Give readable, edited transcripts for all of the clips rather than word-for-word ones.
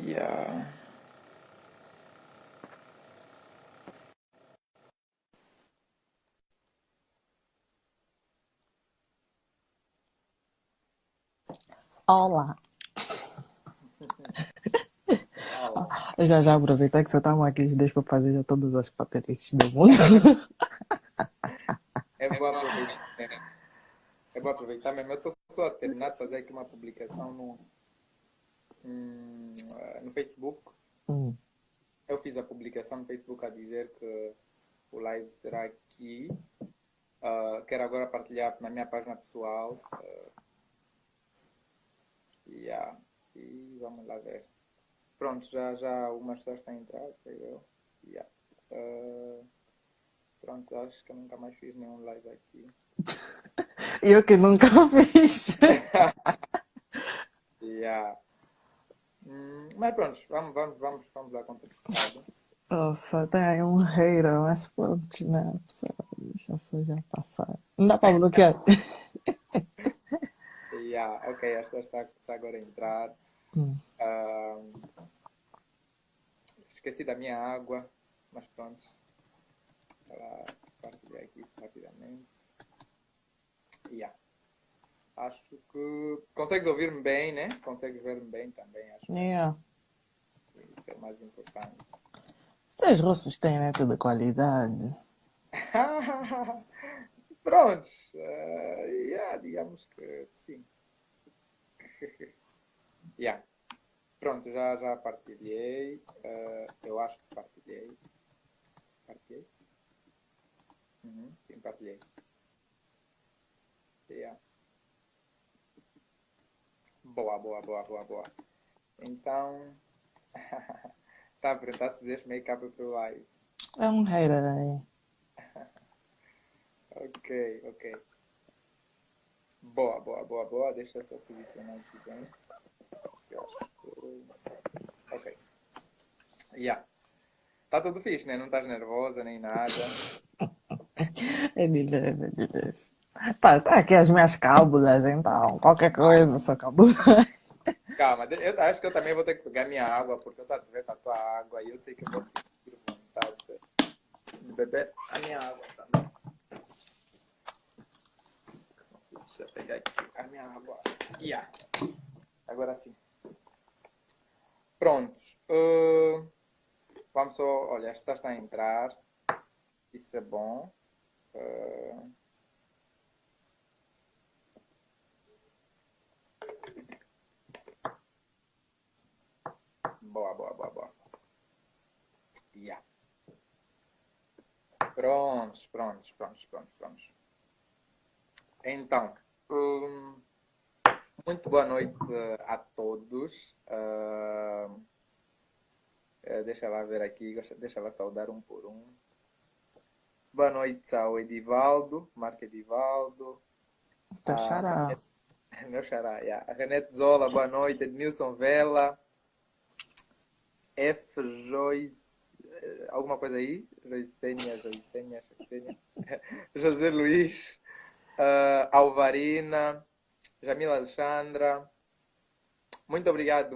Yeah. Olá. Já aproveitar que você tá aqui, deixa pra fazer já todas as patentes do mundo. É bom aproveitar, né? É bom aproveitar mesmo. Eu estou só a terminar de fazer aqui uma publicação no Facebook. Eu fiz a publicação no Facebook a dizer que o live será aqui. Quero agora partilhar na minha página pessoal. E vamos lá ver. Pronto, já umas pessoas estão a entrar, sei eu. Pronto, acho que eu nunca mais fiz nenhum live aqui. E eu que nunca fiz. Mas pronto, vamos lá com tudo. Nossa, tem aí um hater, mas pronto, né? Deixa só já passar. Não dá pra bloquear. Ok, esta está agora a entrar. Esqueci da minha água, mas pronto. Para partilhar aqui isso rapidamente. Acho que consegues ouvir-me bem, né? Consegues ver-me bem também, acho. Isso é o mais importante. Vocês russos têm neto de qualidade. Pronto. Digamos que sim. Pronto, já partilhei. Eu acho que partilhei. Partilhei? Sim, partilhei. Boa. Então, tá a perguntar se fizeste make-up pro live. É um hater aí. Ok. Boa. Deixa eu só posicionar aqui bem. Eu acho que... Ok. Tá tudo fixe, né? Não estás nervosa nem nada. É de leve. Tá aqui as minhas cábulas, então. Qualquer coisa, só cábula. Calma, eu acho que eu também vou ter que pegar minha água, porque eu estou a ver com a tua água e eu sei que eu vou sentir vontade de beber a minha água também. Deixa eu pegar aqui a minha água. Agora sim. Prontos. Vamos só... Olha, esta está a entrar. Isso é bom. Boa. Prontos. Então, muito boa noite a todos. Deixa lá ver aqui, deixa lá saudar um por um. Boa noite ao Edivaldo, Marco Edivaldo. Teu xará. Meu xará, A Renete Zola, boa noite. Edmilson Vela. F. Joyce, alguma coisa aí? Joicênia. José Luiz. Alvarina. Jamila Alexandra. Muito obrigado,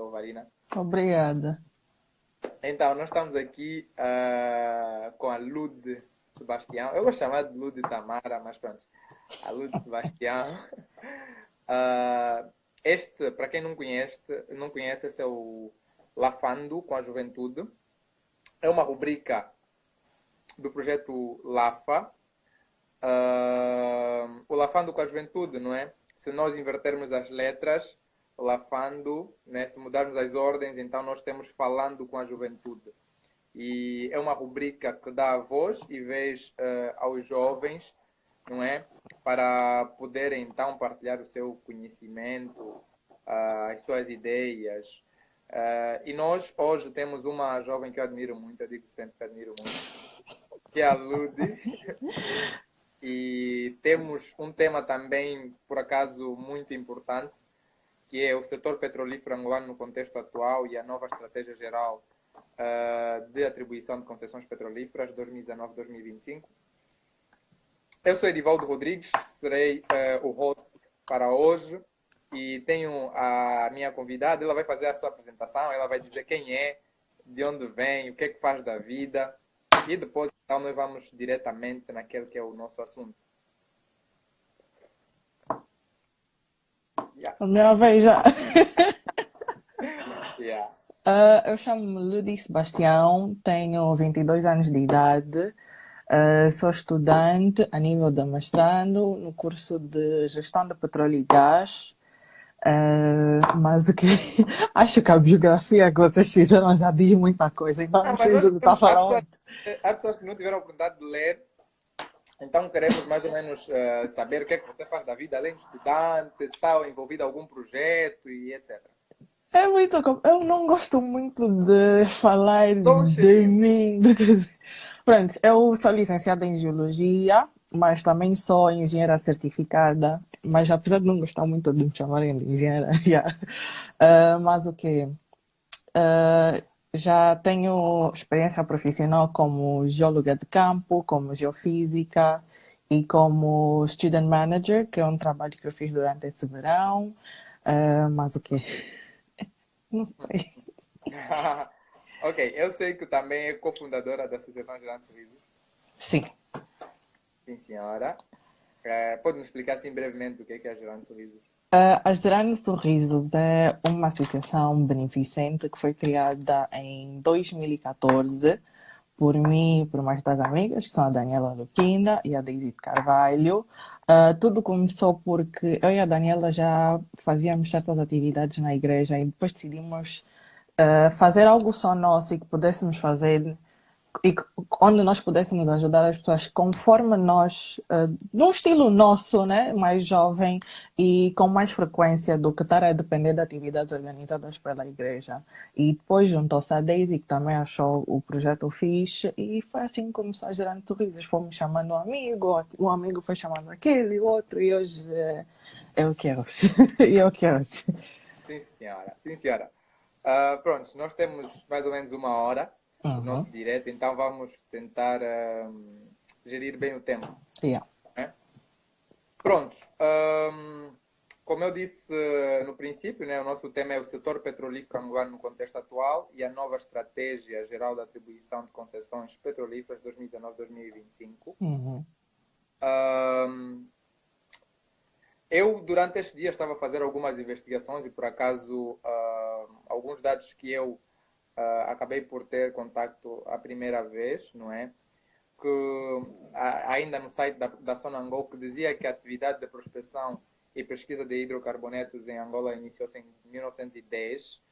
Alvarina. Obrigada. Então, nós estamos aqui com a Lude Sebastião. Eu vou chamar de Lude Tamara, mas pronto. A Lude Sebastião. Este, para quem não conhece, esse é o Lafando com a Juventude. É uma rubrica do projeto LAFA. O Lafando com a Juventude, não é? Se nós invertermos as letras, Lafando, né? Se mudarmos as ordens, então nós temos Falando com a Juventude. E é uma rubrica que dá voz e vez aos jovens, não é? Para poderem então partilhar o seu conhecimento, as suas ideias. E nós hoje temos uma jovem que eu admiro muito, eu digo sempre que admiro muito, que é a Ludi. E temos um tema também, por acaso, muito importante, que é o setor petrolífero angolano no contexto atual e a nova estratégia geral de atribuição de concessões petrolíferas 2019-2025. Eu sou Edivaldo Rodrigues, serei o host para hoje e tenho a minha convidada, ela vai fazer a sua apresentação, ela vai dizer quem é, de onde vem, o que é que faz da vida e depois então nós vamos diretamente naquele que é o nosso assunto. Yeah. A minha vez já. Yeah. Eu chamo-me Ludi Sebastião, tenho 22 anos de idade, sou estudante a nível de mestrado no curso de Gestão de Petróleo e Gás. Mas o que acho que a biografia que vocês fizeram já diz muita coisa, então não Não, mas nós preciso de estar queremos, falando. há pessoas que não tiveram a oportunidade de ler, então queremos mais ou menos saber o que é que você faz da vida, além de estudante, se está envolvido em algum projeto e etc. É muito. Eu não gosto muito de falar Só um de cheirinho. mim. Pronto, eu sou licenciada em Geologia, mas também sou engenheira certificada. Mas apesar de não gostar muito de me chamarem de engenheira, yeah. Mas o quê? Uh, já tenho experiência profissional como geóloga de campo, como geofísica e como student manager, que é um trabalho que eu fiz durante esse verão. Mas o quê? Não sei. Ok, eu sei que também é cofundadora da Associação Gerando Sorrisos. Sim. Sim, senhora. Pode me explicar assim brevemente o que é a Gerando Sorrisos? A Gerando Sorrisos é uma associação beneficente que foi criada em 2014 por mim e por mais das amigas, que são a Daniela Luquinda e a Daisy de Carvalho. Tudo começou porque eu e a Daniela já fazíamos certas atividades na igreja e depois decidimos fazer algo só nosso e que pudéssemos fazer e onde nós pudéssemos ajudar as pessoas conforme nós, num estilo nosso, né, mais jovem e com mais frequência do que estar a depender de atividades organizadas pela igreja. E depois juntou-se a Daisy, que também achou o projeto fixe, e foi assim que começou a gerar sorrisos. Fomos chamando um amigo foi chamando aquele, o outro, e hoje é o que é hoje. E é o que é hoje. Sim, senhora. Sim, senhora. Pronto, nós temos mais ou menos uma hora do Uhum. nosso direto, então vamos tentar gerir bem o tempo. Yeah. Né? Prontos. Como eu disse no princípio, né, o nosso tema é o setor petrolífero angolano no contexto atual e a nova estratégia geral de atribuição de concessões petrolíferas 2019-2025. Uhum. Eu, durante este dia, estava a fazer algumas investigações e, por acaso, alguns dados que eu acabei por ter contacto a primeira vez, não é? Que ainda no site da Sonangol, que dizia que a atividade de prospecção e pesquisa de hidrocarbonetos em Angola iniciou-se em 1910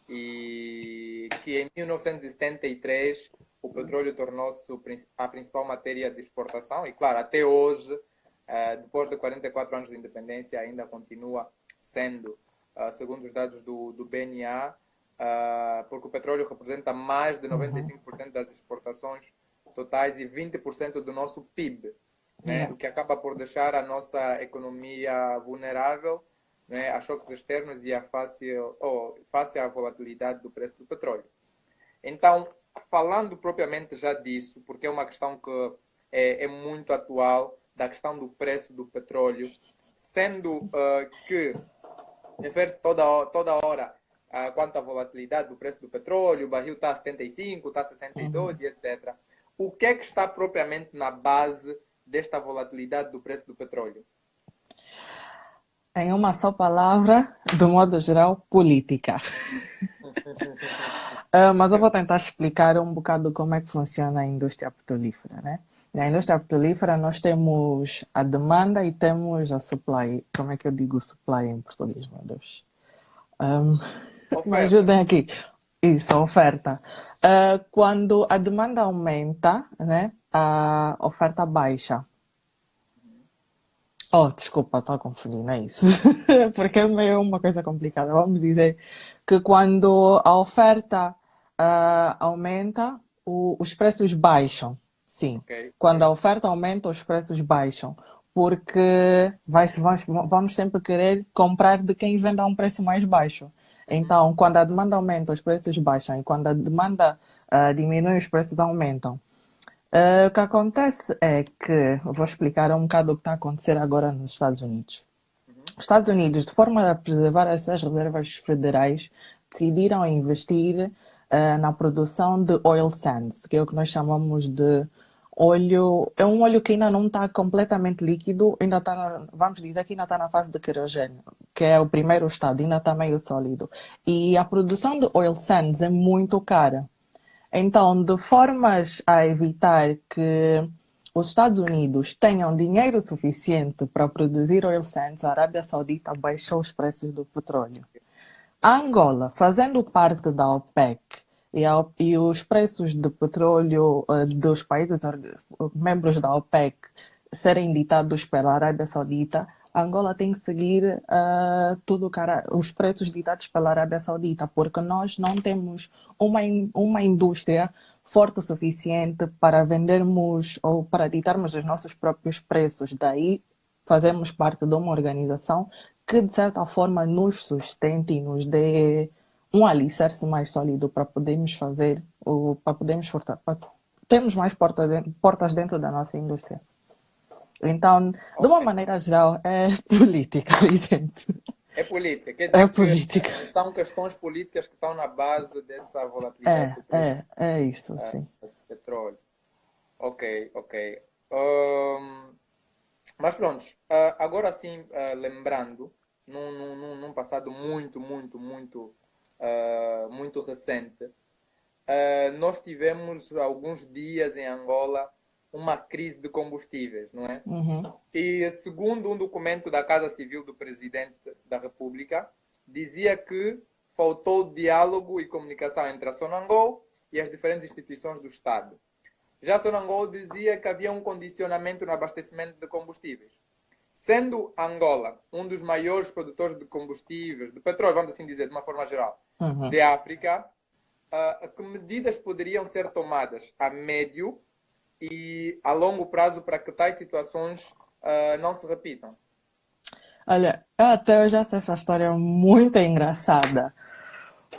e que em 1973 o petróleo tornou-se a principal matéria de exportação e, claro, até hoje, depois de 44 anos de independência, ainda continua sendo, segundo os dados do BNA, porque o petróleo representa mais de Uhum. 95% das exportações totais e 20% do nosso PIB, né? Yeah. O que acaba por deixar a nossa economia vulnerável, né, a choques externos e face à volatilidade do preço do petróleo. Então, falando propriamente já disso, porque é uma questão que é muito atual, da questão do preço do petróleo, sendo que refere-se toda hora quanto à volatilidade do preço do petróleo, o barril está a 75, está a 62 Uhum. e etc. O que é que está propriamente na base desta volatilidade do preço do petróleo? Em uma só palavra, do modo geral, política. Mas eu vou tentar explicar um bocado como é que funciona a indústria petrolífera, né? Na Sim. indústria petrolífera nós temos a demanda e temos a supply. Como é que eu digo supply em português, meu Deus? Um, me Oferta. ajudem aqui. Isso, a oferta. Quando a demanda aumenta, né, a oferta baixa. Oh, desculpa, estou a confundir, não é isso. Porque é meio uma coisa complicada. Vamos dizer que quando a oferta aumenta, os preços baixam. Sim. Ok, Quando ok. a oferta aumenta, os preços baixam. Porque vamos sempre querer comprar de quem vende a um preço mais baixo. Uhum. Então, quando a demanda aumenta, os preços baixam. E quando a demanda diminui, os preços aumentam. O que acontece é que, vou explicar um bocado o que está a acontecer agora nos Estados Unidos. Uhum. Os Estados Unidos, de forma a preservar as suas reservas federais, decidiram investir na produção de oil sands, que é o que nós chamamos de óleo. É um óleo que ainda não está completamente líquido, ainda está, vamos dizer que ainda está na fase de querogênio, que é o primeiro estado, ainda está meio sólido. E a produção de oil sands é muito cara. Então, de formas a evitar que os Estados Unidos tenham dinheiro suficiente para produzir oil sands, a Arábia Saudita baixou os preços do petróleo. A Angola, fazendo parte da OPEC, e os preços de petróleo dos países membros da OPEC serem ditados pela Arábia Saudita, a Angola tem que seguir os preços ditados pela Arábia Saudita, porque nós não temos uma indústria forte o suficiente para vendermos ou para ditarmos os nossos próprios preços. Daí fazemos parte de uma organização que de certa forma nos sustente e nos dê um alicerce mais sólido para podermos fazer, ou para podermos para termos mais portas dentro da nossa indústria. Então, de uma Ok. maneira geral, é política ali dentro. É política, quer É dizer que política. são questões políticas que estão na base dessa volatilidade do preço É isso, ah, sim. do petróleo. Ok, ok. Hum, mas pronto, agora sim, lembrando, num passado muito recente, nós tivemos alguns dias em Angola uma crise de combustíveis, não é? Uhum. E segundo um documento da Casa Civil do Presidente da República, dizia que faltou diálogo e comunicação entre a Sonangol e as diferentes instituições do Estado. Já a Sonangol dizia que havia um condicionamento no abastecimento de combustíveis. Sendo Angola um dos maiores produtores de combustíveis, de petróleo, vamos assim dizer, de uma forma geral, Uhum. de África, que medidas poderiam ser tomadas a médio e a longo prazo para que tais situações não se repitam? Olha, eu até hoje acho essa história muito engraçada.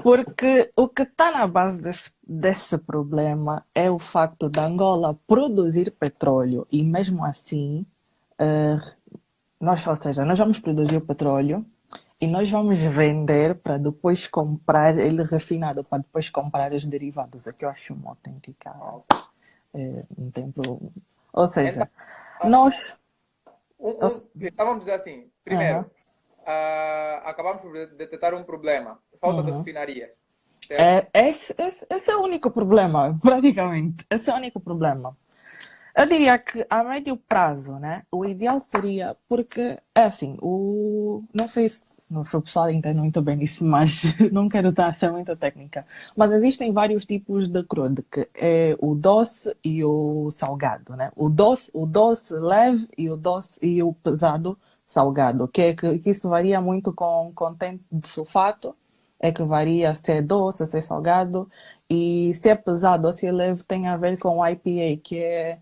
Porque o que está na base desse problema é o facto da Angola produzir petróleo e mesmo assim, eh, ou seja, nós vamos produzir o petróleo e nós vamos vender para depois comprar ele refinado, para depois comprar os derivados. É que eu acho uma autêntica, Ok. um tempo. Ou Então, seja, ah, nós. então vamos dizer assim, primeiro, Aham, acabamos por detectar um problema, falta de uhum. refinaria, certo? Esse é o único problema, praticamente. Esse é o único problema. Eu diria que a médio prazo, né? O ideal seria, porque é assim, não sei se o pessoal entende muito bem isso, mas não quero estar a ser muito técnica. Mas existem vários tipos de crudo, que é o doce e o salgado, né? O doce leve e o doce e o pesado salgado, que isso varia muito com o contente de sulfato, é que varia se é doce, se é salgado, e se é pesado ou se é leve tem a ver com o IPA, que é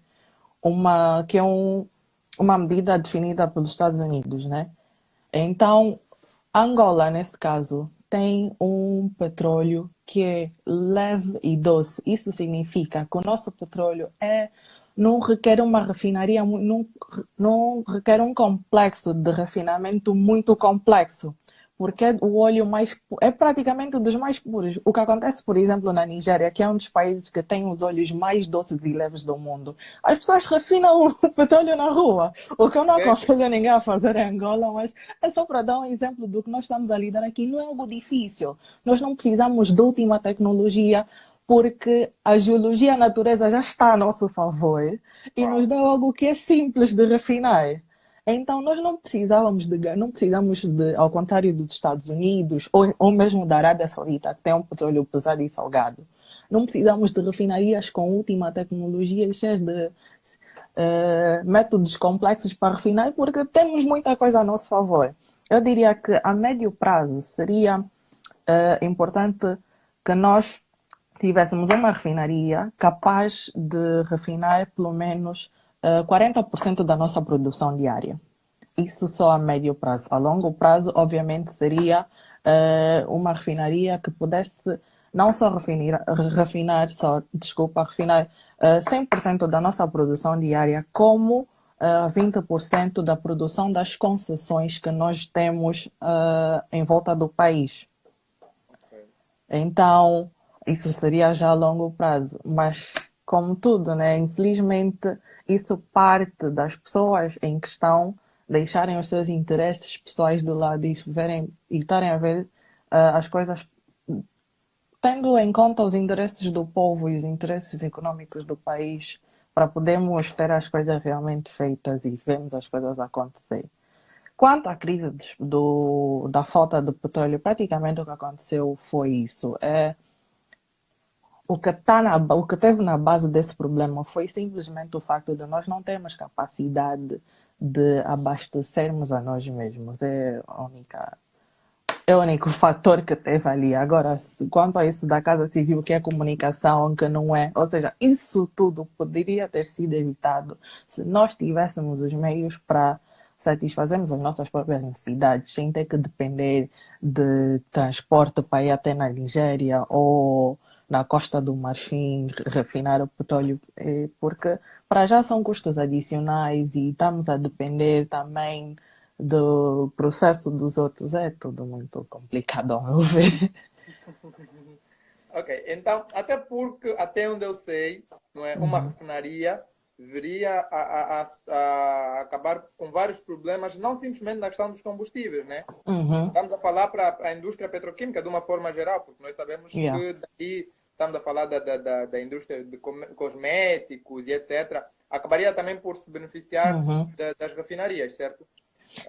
uma medida definida pelos Estados Unidos, né? Então, Angola, nesse caso, tem um petróleo que é leve e doce. Isso significa que o nosso petróleo não requer uma refinaria, não requer um complexo de refinamento muito complexo, porque é o óleo é praticamente um dos mais puros. O que acontece, por exemplo, na Nigéria, que é um dos países que tem os óleos mais doces e leves do mundo, as pessoas refinam o petróleo na rua, o que eu não Sério? aconselho ninguém a fazer em Angola, mas é só para dar um exemplo do que nós estamos a lidar aqui. Não é algo difícil. Nós não precisamos de última tecnologia, porque a geologia, a natureza já está a nosso favor e nos Uau. dá algo que é simples de refinar. Então, nós não precisamos de, ao contrário dos Estados Unidos ou mesmo da Arábia Saudita, que tem um petróleo pesado e salgado, não precisamos de refinarias com última tecnologia cheias de métodos complexos para refinar, porque temos muita coisa a nosso favor. Eu diria que a médio prazo seria importante que nós tivéssemos uma refinaria capaz de refinar pelo menos 40% da nossa produção diária. Isso só a médio prazo. A longo prazo, obviamente, seria uma refinaria que pudesse não só refinar 100% da nossa produção diária, como 20% da produção das concessões que nós temos em volta do país. Ok. Então, isso seria já a longo prazo. Mas, como tudo, né? Infelizmente, isso parte das pessoas em questão deixarem os seus interesses pessoais de lado e verem e estarem a ver as coisas tendo em conta os interesses do povo e os interesses econômicos do país para podermos ter as coisas realmente feitas e vermos as coisas acontecer. Quanto à crise da falta de petróleo, praticamente o que aconteceu foi isso. O que teve na base desse problema foi simplesmente o facto de nós não termos capacidade de abastecermos a nós mesmos. É o único fator que teve ali. Agora, quanto a isso da Casa Civil, que é comunicação, que não é. Ou seja, isso tudo poderia ter sido evitado se nós tivéssemos os meios para satisfazermos as nossas próprias necessidades, sem ter que depender de transporte para ir até na Nigéria ou na Costa do Marfim refinar o petróleo, porque para já são custos adicionais e estamos a depender também do processo dos outros. É tudo muito complicado, ao meu ver. Ok, então, até porque, até onde eu sei, não é, uma Uhum. refinaria viria a acabar com vários problemas, não simplesmente na questão dos combustíveis, né? Uhum. Estamos a falar para a indústria petroquímica de uma forma geral, porque nós sabemos Yeah. que daí estamos a falar da indústria de cosméticos e etc. Acabaria também por se beneficiar Uhum. das refinarias, certo?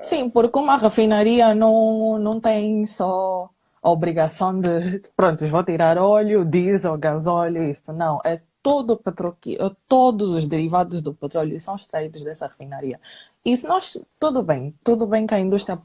Sim, porque uma refinaria não tem só a obrigação de, pronto, vou tirar óleo, diesel, gasóleo, isso. Não, é todo o todos os derivados do petróleo são extraídos dessa refinaria. E se nós, tudo bem que a indústria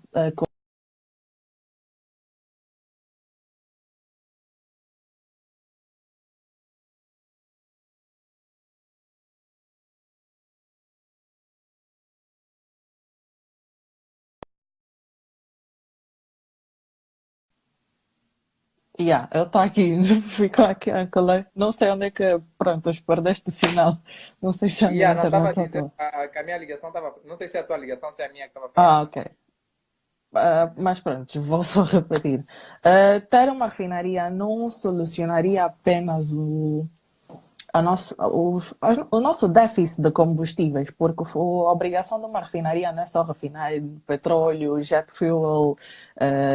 yeah, eu estou aqui, ficou aqui a colar. Não sei onde é que, pronto, perdeste o sinal. Não sei se a E minha não estava a internet dizer voltou. que a minha ligação estava. Não sei se é a tua ligação, se é a minha que estava Ah, fraca. ok. Mas pronto, vou só repetir. Ter uma refinaria não solucionaria apenas o nosso déficit de combustíveis, porque a obrigação de uma refinaria não é só refinar petróleo, jet fuel,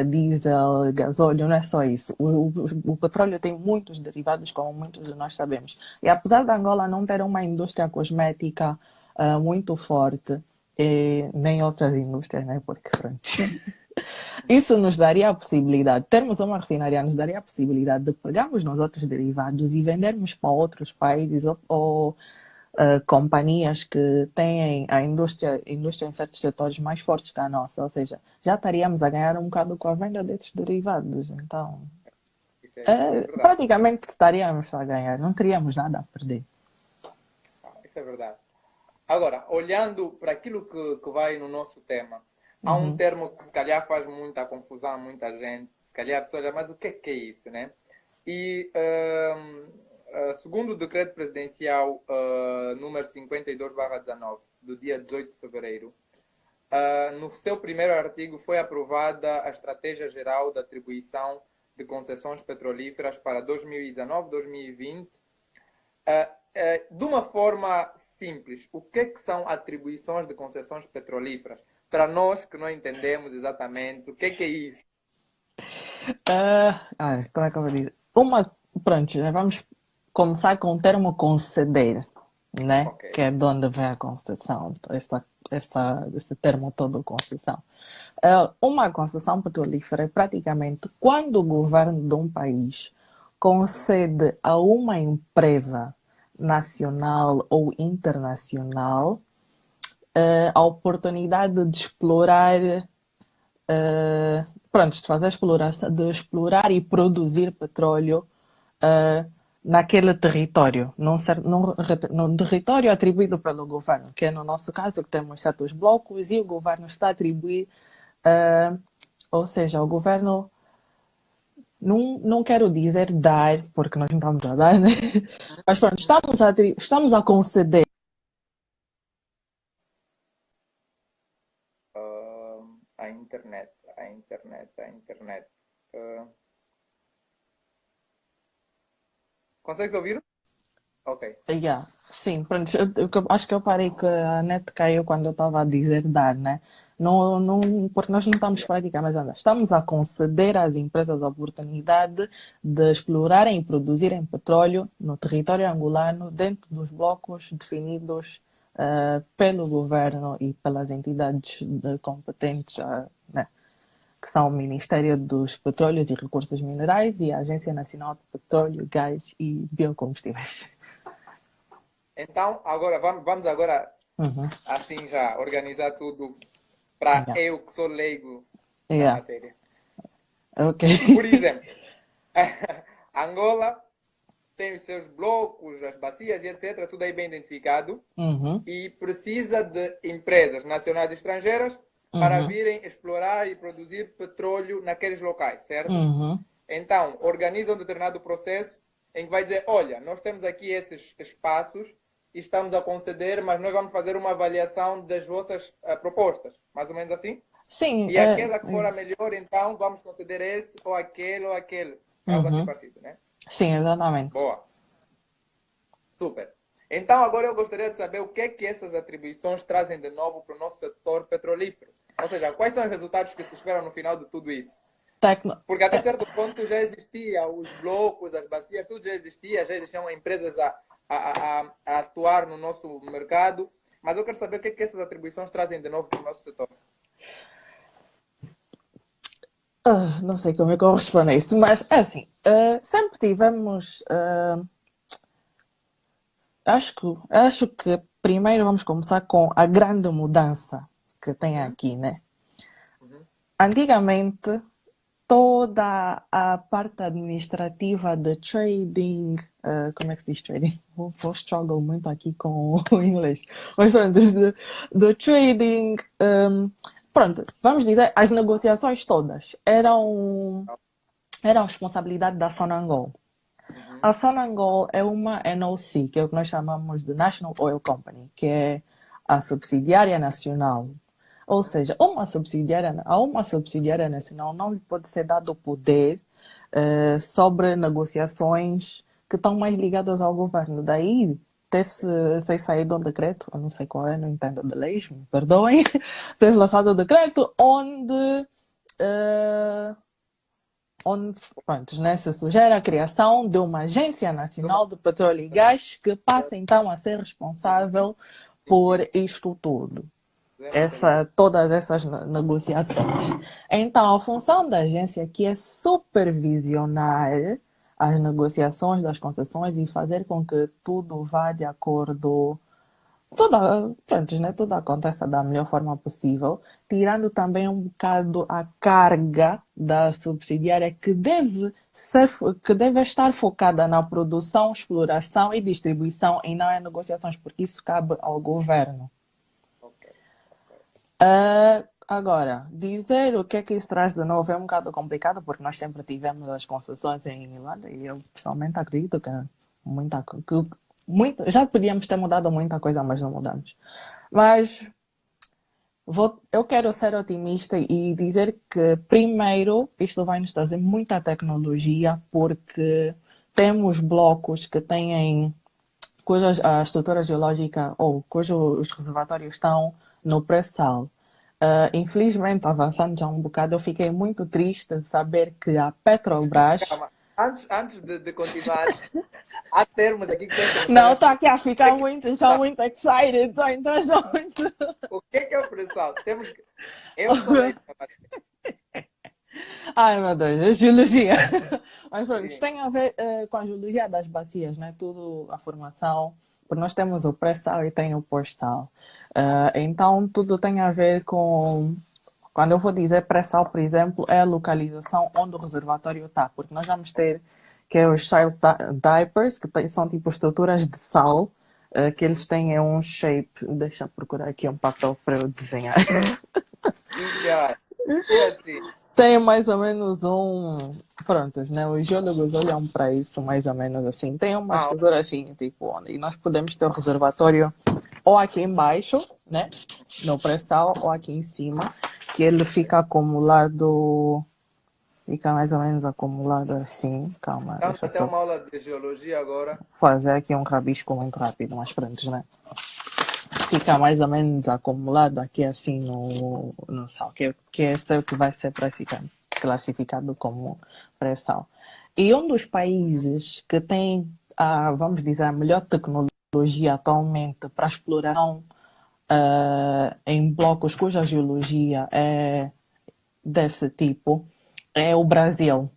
diesel, gasóleo, não é só isso. O petróleo tem muitos derivados, como muitos de nós sabemos. E apesar da Angola não ter uma indústria cosmética muito forte, nem outras indústrias, né? Porque, pronto. Isso nos daria a possibilidade, termos uma refinaria nos daria a possibilidade de pegarmos nos outros derivados e vendermos para outros países ou companhias que têm a indústria em certos setores mais fortes que a nossa. Ou seja, já estaríamos a ganhar um bocado com a venda desses derivados. Então, Isso é verdade. praticamente estaríamos a ganhar, não teríamos nada a perder. Isso é verdade. Agora, olhando para aquilo que vai no nosso tema, há um Uhum. termo que se calhar faz muita confusão a muita gente. Se calhar a pessoa diz, mas o que é isso, né? E segundo o decreto presidencial número 52/19, do dia 18 de fevereiro, no seu primeiro artigo foi aprovada a Estratégia Geral da Atribuição de Concessões Petrolíferas para 2019-2020. De uma forma simples, o que são atribuições de concessões petrolíferas? Para nós que não entendemos exatamente o que é isso. Como é que eu vou dizer? Pronto, né, vamos começar com o termo conceder, né? Ok. Que é de onde vem a concessão, esse termo todo, concessão. Uma concessão petrolífera é praticamente quando o governo de um país concede a uma empresa, nacional ou internacional, a oportunidade de explorar, pronto, de fazer exploração, de explorar e produzir petróleo uh, naquele território, num território atribuído pelo governo, que é no nosso caso que temos certos blocos e o governo está a atribuir, ou seja, o governo não quero dizer dar, porque nós não estamos a dar, né? Mas pronto, estamos a conceder. A internet. Consegues ouvir? Ok. Yeah. Sim, pronto, acho que eu parei que a net caiu quando eu estava a dizer dar, né? Não, porque nós não estamos praticamente a dar. Estamos a conceder às empresas a oportunidade de explorarem e produzirem petróleo no território angolano dentro dos blocos definidos pelo governo e pelas entidades competentes, né? Que são o Ministério dos Petróleos e Recursos Minerais e a Agência Nacional de Petróleo, Gás e Biocombustíveis. Então, agora vamos agora assim já organizar tudo para eu que sou leigo na matéria. Ok. Por exemplo, Angola tem os seus blocos, as bacias e etc. Tudo aí bem identificado. E precisa de empresas nacionais e estrangeiras para virem explorar e produzir petróleo naqueles locais, certo? Então, organiza um determinado processo em que vai dizer, olha, nós temos aqui esses espaços e estamos a conceder, mas nós vamos fazer uma avaliação das vossas propostas. Mais ou menos assim? Sim. E aquela que for a melhor, então, vamos conceder esse ou aquele ou aquele. É algo assim parecido, né? Sim, exatamente. Boa. Super. Então, agora eu gostaria de saber o que é que essas atribuições trazem de novo para o nosso setor petrolífero. Ou seja, quais são os resultados que se esperam no final de tudo isso? Porque até certo ponto já existia os blocos, as bacias, tudo já existiam empresas a atuar no nosso mercado. Mas eu quero saber o que é que essas atribuições trazem de novo para o nosso setor. Não sei como é que eu respondo a isso, mas é assim, sempre tivemos. Acho que primeiro vamos começar com a grande mudança que tem aqui, né? Antigamente, toda a parte administrativa de trading, como é que se diz trading? Vou struggle muito aqui com o inglês. Mas pronto, de trading, pronto, vamos dizer, as negociações todas eram responsabilidade da Sonangol. A Sonangol é uma NOC, que é o que nós chamamos de National Oil Company, que é a subsidiária nacional. Ou seja, a uma subsidiária nacional não lhe pode ser dado poder sobre negociações que estão mais ligadas ao governo. Daí, ter saído um decreto, eu não sei qual é, não entendo de leis, me perdoem, ter lançado um decreto onde pronto, né, se sugere a criação de uma Agência Nacional de Petróleo e Gás que passa então a ser responsável por isto tudo. Todas essas negociações. Então, a função da agência aqui é supervisionar as negociações das concessões e fazer com que tudo vá de acordo, tudo aconteça da melhor forma possível, tirando também um bocado a carga da subsidiária que deve estar focada na produção, exploração e distribuição e não em negociações, porque isso cabe ao governo. Agora, dizer o que é que isso traz de novo é um bocado complicado, porque nós sempre tivemos as concessões em Irlanda e eu pessoalmente acredito que já podíamos ter mudado muita coisa, mas não mudamos. Mas eu quero ser otimista e dizer que, primeiro, isto vai nos trazer muita tecnologia, porque temos blocos que têm a estrutura geológica ou cujos reservatórios estão no pré-sal. Infelizmente, avançando já um bocado, eu fiquei muito triste de saber que a Petrobras... Calma. Antes de continuar, há termos aqui que têm que... Não, estou aqui a ficar muito excited, estou muito... O que é o pré-sal? Eu sou leigo. Ai, meu Deus, é geologia. Mas pronto, isto Sim. tem a ver com a geologia das bacias, né? Tudo a formação, porque nós temos o pré-sal e tem o pós-sal. Então, tudo tem a ver com. Quando eu vou dizer pré-sal, por exemplo, é a localização onde o reservatório está, porque nós vamos ter que é os shale diapers, que são tipo estruturas de sal, que eles têm um shape. Deixa eu procurar aqui um papel para eu desenhar. Yeah. E assim, Tem mais ou menos um. Prontos, né? Os geólogos olham para isso mais ou menos assim. Tem uma ah, estrutura assim, tipo, onde nós podemos ter o reservatório ou aqui embaixo, né? No pré-sal, ou aqui em cima, que ele fica acumulado. Fica mais ou menos acumulado assim. Calma, dando deixa eu até só uma aula de geologia agora. fazer aqui um rabisco muito rápido, mas prontos, né? Fica mais ou menos acumulado aqui assim no sal, que esse é o que vai ser classificado como pré-sal. E um dos países que tem, vamos dizer, a melhor tecnologia atualmente para exploração em blocos cuja geologia é desse tipo é o Brasil.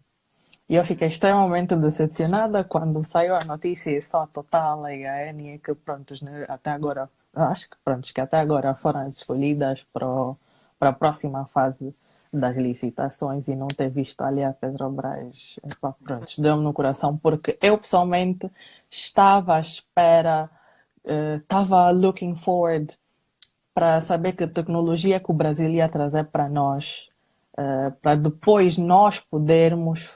E eu fiquei extremamente decepcionada quando saiu a notícia e só a Total e a Eni que, prontos, né, até agora, acho que, prontos, que até agora foram escolhidas para a próxima fase das licitações e não ter visto ali a Petrobras, prontos, deu-me no coração, porque eu pessoalmente estava à espera, estava looking forward para saber que tecnologia que o Brasil ia trazer para nós, para depois nós podermos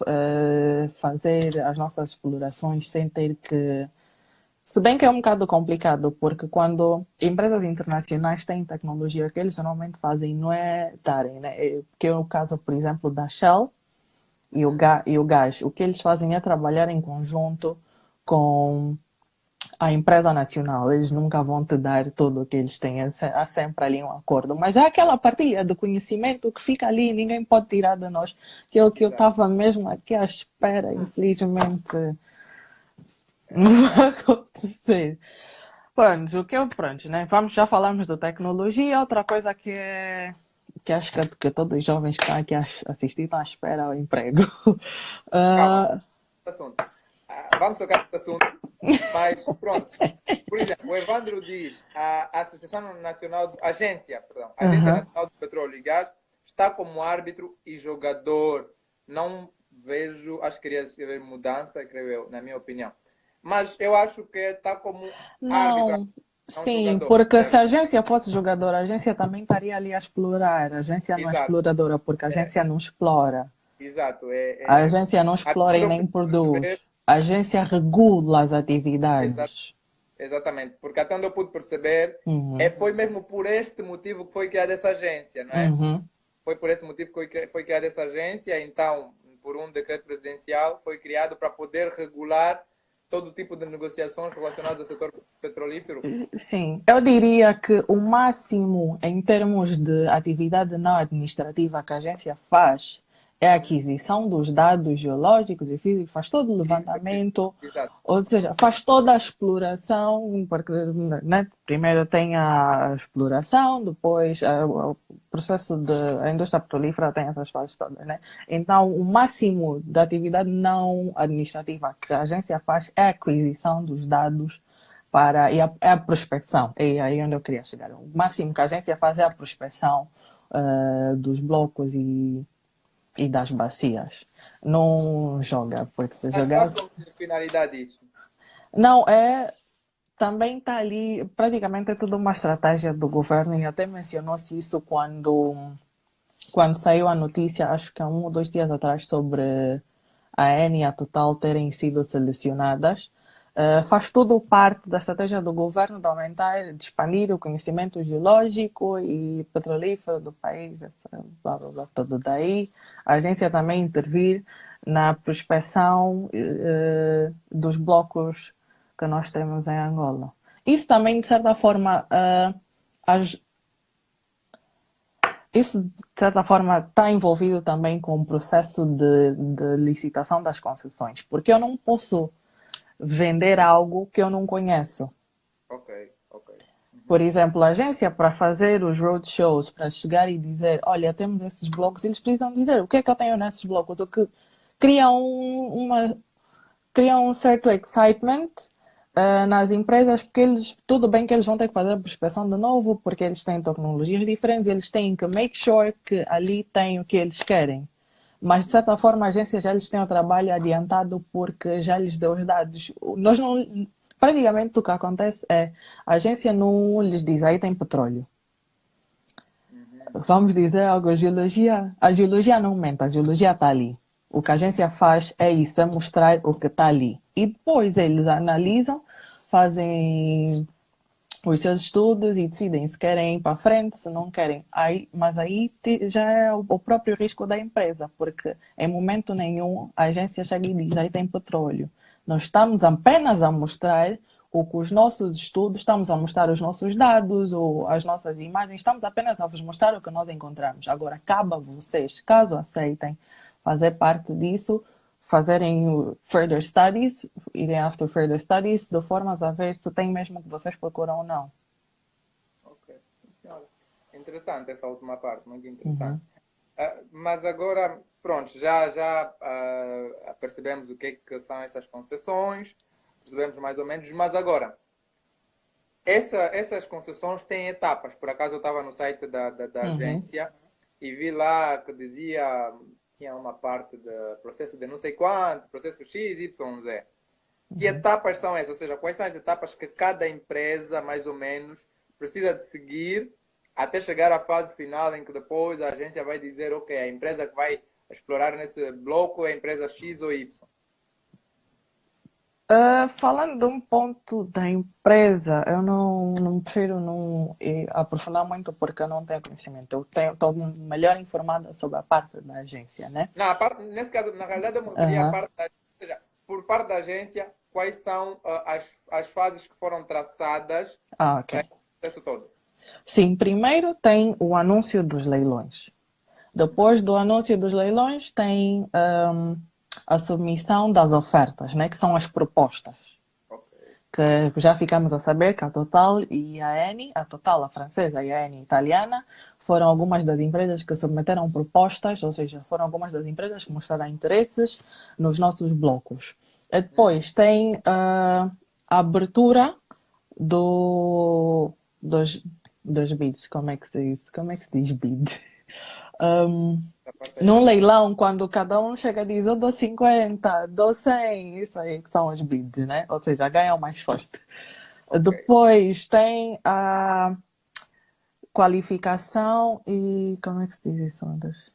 fazer as nossas explorações sem ter que. Se bem que é um bocado complicado, porque quando empresas internacionais têm tecnologia, o que eles normalmente fazem não é darem, né? Que é o caso, por exemplo, da Shell e o gás. O que eles fazem é trabalhar em conjunto com a empresa nacional, eles nunca vão te dar tudo o que eles têm, há sempre ali um acordo, mas é aquela partilha do conhecimento que fica ali, ninguém pode tirar de nós, que é o que eu Exato. estava mesmo aqui à espera, infelizmente não É, vai acontecer. Pronto, o que eu, pronto, né? Já falamos de tecnologia, outra coisa que acho que todos os jovens que estão aqui a assistir estão à espera é o emprego. calma, Ah, assunto. Vamos tocar nesse assunto, mas pronto. Por exemplo, o Evandro diz a Associação Nacional, Agência aham. Nacional do Petróleo e Gás está como árbitro e jogador. Não vejo, acho que queria escrever mudança, creio eu, na minha opinião. Mas eu acho que está como árbitro, Não, não sim, jogador, porque se a certo? agência fosse jogadora, a agência também estaria ali a explorar. A agência não é Exato, exploradora, porque a é, agência não explora. exato. A agência não Até explora onde e eu nem pude perceber, produz. A agência regula as exa- atividades. exatamente, porque até onde eu pude perceber, Uhum, foi mesmo por este motivo que foi criada essa agência, não é? uhum. Foi por esse motivo que foi criada essa agência, então, por um decreto presidencial, foi criado para poder regular todo tipo de negociações relacionadas ao setor petrolífero. Sim, eu diria que o máximo em termos de atividade não administrativa que a agência faz é a aquisição dos dados geológicos e físicos, faz todo o levantamento, Exato, ou seja, faz toda a exploração, porque né, primeiro tem a exploração, depois o processo a indústria petrolífera tem essas fases todas, né? Então, o máximo da atividade não administrativa que a agência faz é a aquisição dos dados é a prospecção, é aí onde eu queria chegar. O máximo que a gente ia fazer é a prospecção dos blocos e das bacias. Não joga, porque se mas faz jogasse. com que finalidade isso? Não, também está ali, praticamente é tudo uma estratégia do governo, e até mencionou-se isso quando saiu a notícia, acho que há 1 ou 2 dias atrás, sobre a Eni e a Total terem sido selecionadas. Faz tudo parte da estratégia do governo de aumentar, de expandir o conhecimento geológico e petrolífero do país, blá, blá, blá, tudo daí. A agência também intervir na prospecção dos blocos que nós temos em Angola. Isso também, de certa forma, isso, de certa forma, está envolvido também com o processo de licitação das concessões, porque eu não posso vender algo que eu não conheço. Ok, ok. Por exemplo, a agência, para fazer os roadshows, para chegar e dizer, olha, temos esses blocos, eles precisam dizer o que é que eu tenho nesses blocos, cria cria um certo excitement nas empresas, porque tudo bem que eles vão ter que fazer a prospecção de novo, porque eles têm tecnologias diferentes, eles têm que make sure que ali tem o que eles querem. Mas, de certa forma, a agência já lhes tem o trabalho adiantado porque já lhes deu os dados. Nós não, praticamente o que acontece é a agência não lhes diz, aí tem petróleo. Vamos dizer algo, a geologia não mente, a geologia está ali. O que a agência faz é isso, é mostrar o que está ali. E depois eles analisam, fazem os seus estudos e decidem se querem ir para frente, se não querem. Mas aí já é o próprio risco da empresa, porque em momento nenhum a agência chega e diz, aí tem petróleo. Nós estamos apenas a mostrar o que os nossos estudos, estamos a mostrar os nossos dados ou as nossas imagens, estamos apenas a vos mostrar o que nós encontramos. Agora, cabe a vocês, caso aceitem fazer parte disso, fazerem further studies, irem after further studies, de formas a ver se tem mesmo o que vocês procuram ou não. Ok. Senhora. Interessante essa última parte, muito Uhum. interessante. Mas agora, pronto, já percebemos o que são essas concessões, percebemos mais ou menos, mas agora, essas concessões têm etapas. Por acaso eu estava no site da Uhum. agência e vi lá que dizia, tinha uma parte do processo de não sei quanto, processo X, Y, Z. Que Uhum. etapas são essas? Ou seja, quais são as etapas que cada empresa, mais ou menos, precisa de seguir até chegar à fase final em que depois a agência vai dizer, ok, a empresa que vai explorar nesse bloco é a empresa X ou Y. Falando de um ponto da empresa, eu não prefiro não aprofundar muito porque eu não tenho conhecimento. Estou melhor informada sobre a parte da agência, né? Na parte, nesse caso, na realidade, eu me referia à Aham. parte da, ou seja, por parte da agência, quais são as fases que foram traçadas Ah, para ok. esse processo todo. Sim, primeiro tem o anúncio dos leilões. Depois do anúncio dos leilões tem a submissão das ofertas, né? Que são as propostas. Ok. Que já ficamos a saber que a Total e a Eni, a Total, a francesa, e a Eni, a italiana, foram algumas das empresas que submeteram propostas, ou seja, foram algumas das empresas que mostraram interesses nos nossos blocos. E depois tem a abertura do, dos, dos bids, como é que se diz bid? Essa parte aí Num eu não. leilão, quando cada um chega e diz eu dou 50, dou 100, isso aí que são os bids, né? Ou seja, ganha o mais forte. Ok. Depois tem a qualificação e. Como é que se diz isso, Anderson?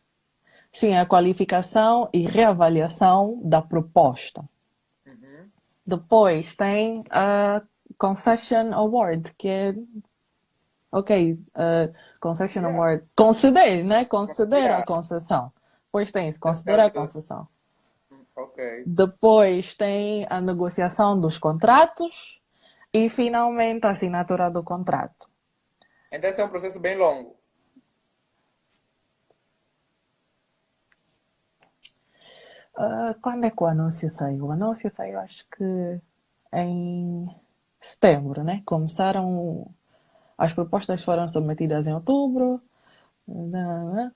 Sim, a qualificação e reavaliação da proposta. Uhum. Depois tem a Concession Award, que é. Ok, Concession Yeah. Award. Conceder, né? Conceder a Yeah. concessão. Depois tem isso, Nesse conceder a caso, concessão. ok. Depois tem a negociação dos contratos e finalmente a assinatura do contrato. Então esse é um processo bem longo. Quando é que o anúncio saiu? O anúncio saiu acho que em setembro, né? Começaram, as propostas foram submetidas em outubro, né?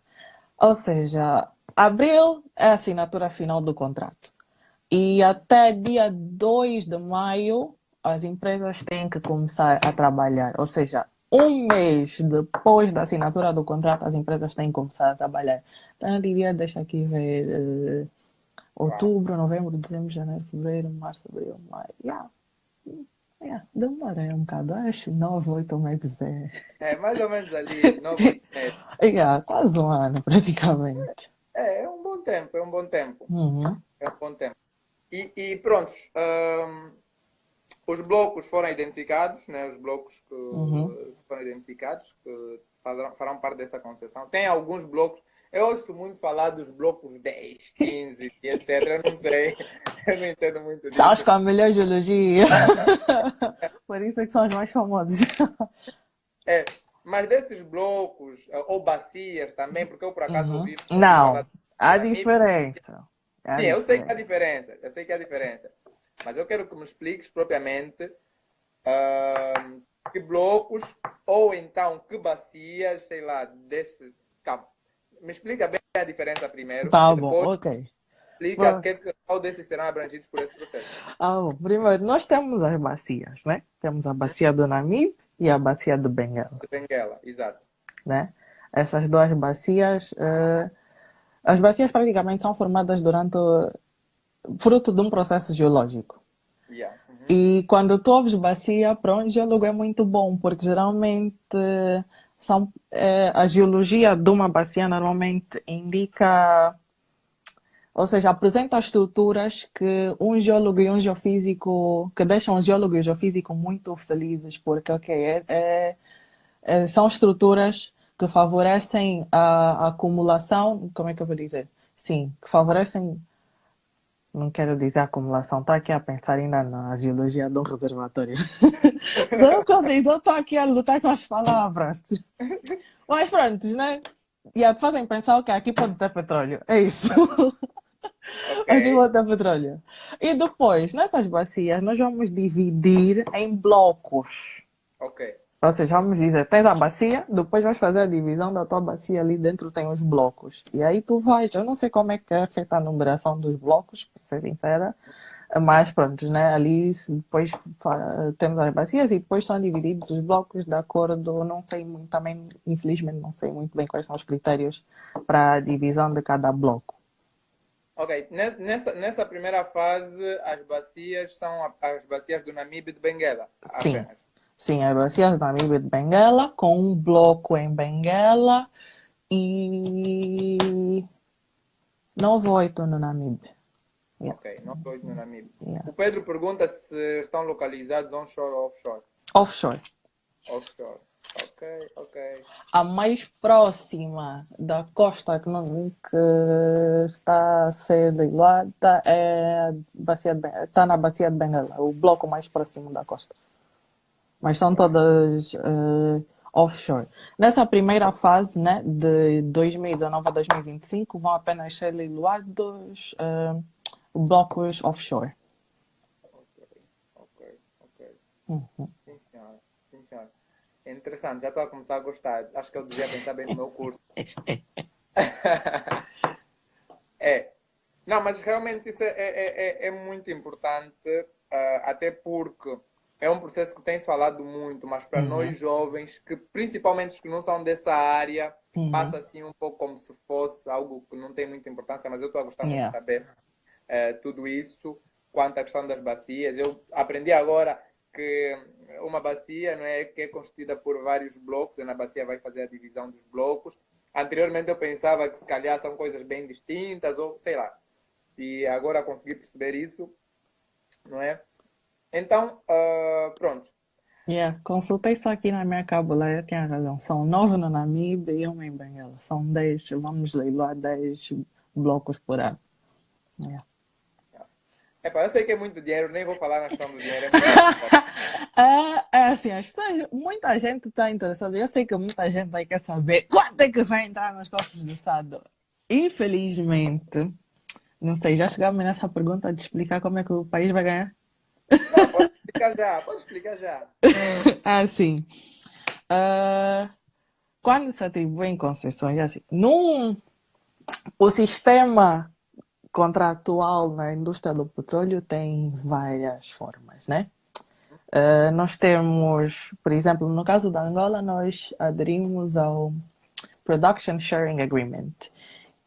Ou seja, abril é a assinatura final do contrato. E até dia 2 de maio, as empresas têm que começar a trabalhar. Ou seja, um mês depois da assinatura do contrato, as empresas têm que começar a trabalhar. Então, eu diria, deixa aqui ver, Uau. outubro, novembro, dezembro, janeiro, fevereiro, março, abril, maio. Yeah, demora um bocado. Acho 9, 8 meses. É mais ou menos ali, 9, 8 meses. Yeah, quase um ano, praticamente. É um bom tempo, é um bom tempo. Uhum, É um bom tempo. E prontos, os blocos foram identificados, né? Os blocos uhum. que foram identificados, que farão parte dessa concessão. Tem alguns blocos, eu ouço muito falar dos blocos 10, 15, etc. Eu não sei, eu não entendo muito São os disso. com a melhor geologia. Por isso é que são os mais famosos. É, mas desses blocos, ou bacias também, porque eu por acaso Uhum. ouvi falar Não, há de Namíbia. diferença. Há Sim, eu sei que há diferença. diferença, eu sei que há diferença. Mas eu quero que me expliques propriamente que blocos ou então que bacias, sei lá, desse campo. Me explica bem a diferença primeiro Tá e bom, depois ok. Explica Pronto. qual desses serão abrangidos por esse processo. Bom, primeiro, nós temos as bacias, né? Temos a bacia do Namibe e a bacia do Benguela, De Benguela, exato. né? Essas duas bacias, as bacias praticamente são formadas fruto de um processo geológico. Yeah. Uhum. E quando tu ouves bacia, para um geólogo é muito bom, porque geralmente a geologia de uma bacia normalmente indica, ou seja, apresenta estruturas que um geólogo e um geofísico, que deixam um geólogo e um geofísico muito felizes, porque, são estruturas que favorecem a acumulação, como é que eu vou dizer? Sim, que favorecem, não quero dizer acumulação, estou aqui a pensar ainda na geologia de um reservatório. Não, quando eu estou aqui a lutar com as palavras. Mas pronto, né? Fazem pensar que aqui pode ter petróleo. É isso. Ok, Aqui pode ter petróleo. E depois, nessas bacias, nós vamos dividir em blocos. ok. Ou seja, vamos dizer, tens a bacia, depois vais fazer a divisão da tua bacia, ali dentro tem os blocos. E aí tu vais, eu não sei como é que é feita a numeração dos blocos, para ser sincera, mas pronto, né? Ali depois temos as bacias e depois são divididos os blocos de acordo, não sei muito, também infelizmente não sei muito bem quais são os critérios para a divisão de cada bloco. Ok, nessa primeira fase, as bacias são as bacias do Namibe e de Benguela, Sim, apenas. sim, as bacias da Namíbia de Benguela, com um bloco em Benguela e 9 ou 8 no Namíbia. Yeah, Ok, não dois no Namibe. yeah. O Pedro pergunta se estão localizados onshore ou offshore. Offshore. Offshore. Ok, ok. A mais próxima da costa que está a ser ligada está na bacia de Bengala, o bloco mais próximo da costa. Mas são todas offshore. Nessa primeira fase, né, de 2019 a 2025, vão apenas ser leiloados blocos offshore. Ok, ok, ok. Uhum. Sim, senhora. Sim, senhora. É interessante, já estou a começar a gostar. Acho que eu devia pensar bem no meu curso. É. Não, mas realmente isso é muito importante, até porque é um processo que tem-se falado muito, mas para Uhum. nós jovens, que principalmente os que não são dessa área, Uhum. passa assim um pouco como se fosse algo que não tem muita importância, mas eu estou a gostar muito de Yeah. saber tudo isso quanto à questão das bacias. Eu aprendi agora que uma bacia não é que é constituída por vários blocos, e na bacia vai fazer a divisão dos blocos. Anteriormente eu pensava que se calhar são coisas bem distintas, ou sei lá. E agora consegui perceber isso, não é? Então, pronto. Yeah. Consultei só aqui na minha cábula, eu tinha razão. São 9 no Namibe e 1 em Benguela. São 10, vamos leiloar 10 blocos por ano. Yeah. Epá, eu sei que é muito dinheiro, nem vou falar na questão do dinheiro, é muito dinheiro. É assim, as pessoas, muita gente está interessada. Eu sei que muita gente aí quer saber quanto é que vai entrar nos cofres do Estado. Infelizmente, não sei, já chegamos nessa pergunta de explicar como é que o país vai ganhar? Não, pode explicar já, pode explicar já. Assim, ah, quando se atribuem concessões, assim, o sistema contratual na indústria do petróleo tem várias formas, né? Nós temos, por exemplo, no caso da Angola, nós aderimos ao Production Sharing Agreement,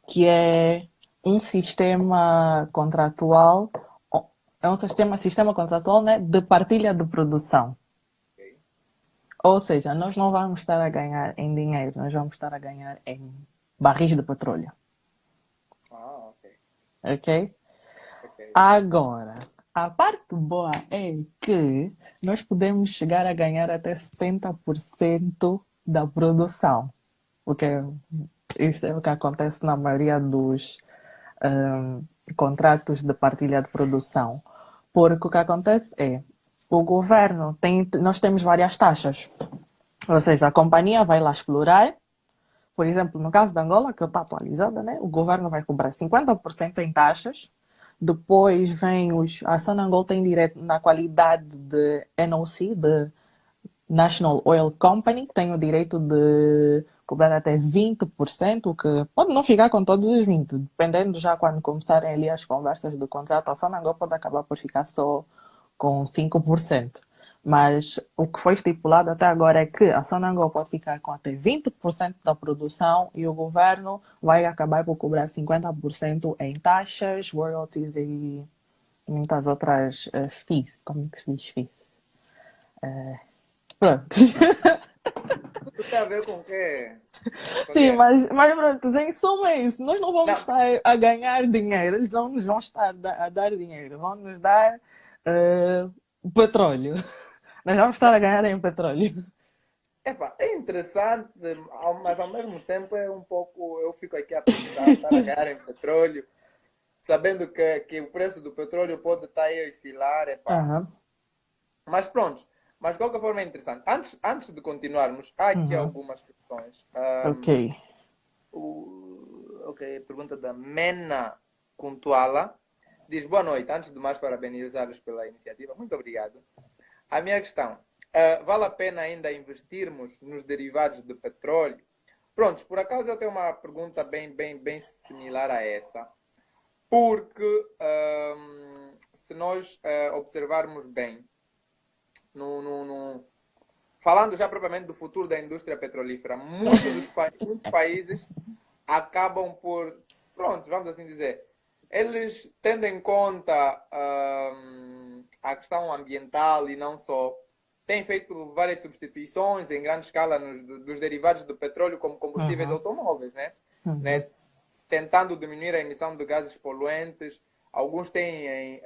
que é um sistema contratual, sistema contratual, né, de partilha de produção. Ok. Ou seja, nós não vamos estar a ganhar em dinheiro, nós vamos estar a ganhar em barris de petróleo. Ah, ok. Ok? Ok. Agora, a parte boa é que nós podemos chegar a ganhar até 70% da produção. Porque isso é o que acontece na maioria dos contratos de partilha de produção. Porque o que acontece é, o governo nós temos várias taxas. Ou seja, a companhia vai lá explorar. Por exemplo, no caso da Angola, que está atualizada, né? O governo vai cobrar 50% em taxas. Depois vem a Sonangol tem direito na qualidade de NOC, de National Oil Company, tem o direito de cobrar até 20%, que pode não ficar com todos os 20%, dependendo já quando começarem ali as conversas do contrato, a Sonangol pode acabar por ficar só com 5%. Mas o que foi estipulado até agora é que a Sonangol pode ficar com até 20% da produção e o governo vai acabar por cobrar 50% em taxas, royalties e muitas outras fees. Como que se diz fees? Pronto. Tudo tem a ver com o quê? Com Sim, dinheiro. mas pronto, em suma é isso. Nós não vamos Não, estar a ganhar dinheiro, eles não nos vão estar a dar dinheiro, vão nos dar petróleo. Nós vamos estar a ganhar em petróleo. epá, é interessante, mas ao mesmo tempo é um pouco. Eu fico aqui a pensar, estar a ganhar em petróleo, sabendo que o preço do petróleo pode estar aí a oscilar, epá. Aham. Mas pronto, mas de qualquer forma é interessante. Antes de continuarmos, há aqui Uhum. algumas questões. Ok. Ok, pergunta da Mena Kuntuala. Diz boa noite. Antes de mais, parabenizar-vos pela iniciativa. Muito obrigado. A minha questão: vale a pena ainda investirmos nos derivados de petróleo? Prontos, por acaso eu tenho uma pergunta bem similar a essa. Porque se nós observarmos bem, falando já propriamente do futuro da indústria petrolífera, muitos países acabam por, pronto, vamos assim dizer, eles tendo em conta a questão ambiental e não só, têm feito várias substituições em grande escala dos derivados do petróleo como combustíveis Uhum. automóveis, né? Uhum. Né? Tentando diminuir a emissão de gases poluentes. Alguns têm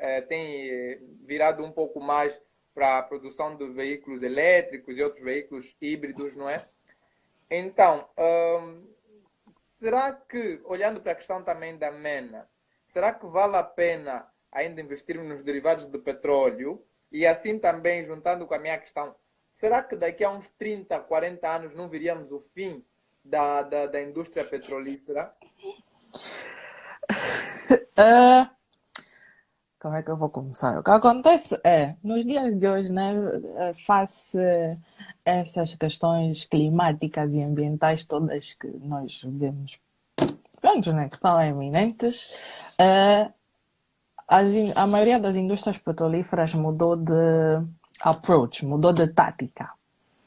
virado um pouco mais para a produção de veículos elétricos e outros veículos híbridos, não é? Então, será que, olhando para a questão também da MENA, será que vale a pena ainda investirmos nos derivados do petróleo? E assim também, juntando com a minha questão, será que daqui a uns 30, 40 anos não veríamos o fim da indústria petrolífera? Ah, como é que eu vou começar? O que acontece é, nos dias de hoje, né, face essas questões climáticas e ambientais todas que nós vemos, pronto, né, que são eminentes, eh, a maioria das indústrias petrolíferas mudou de approach, mudou de tática.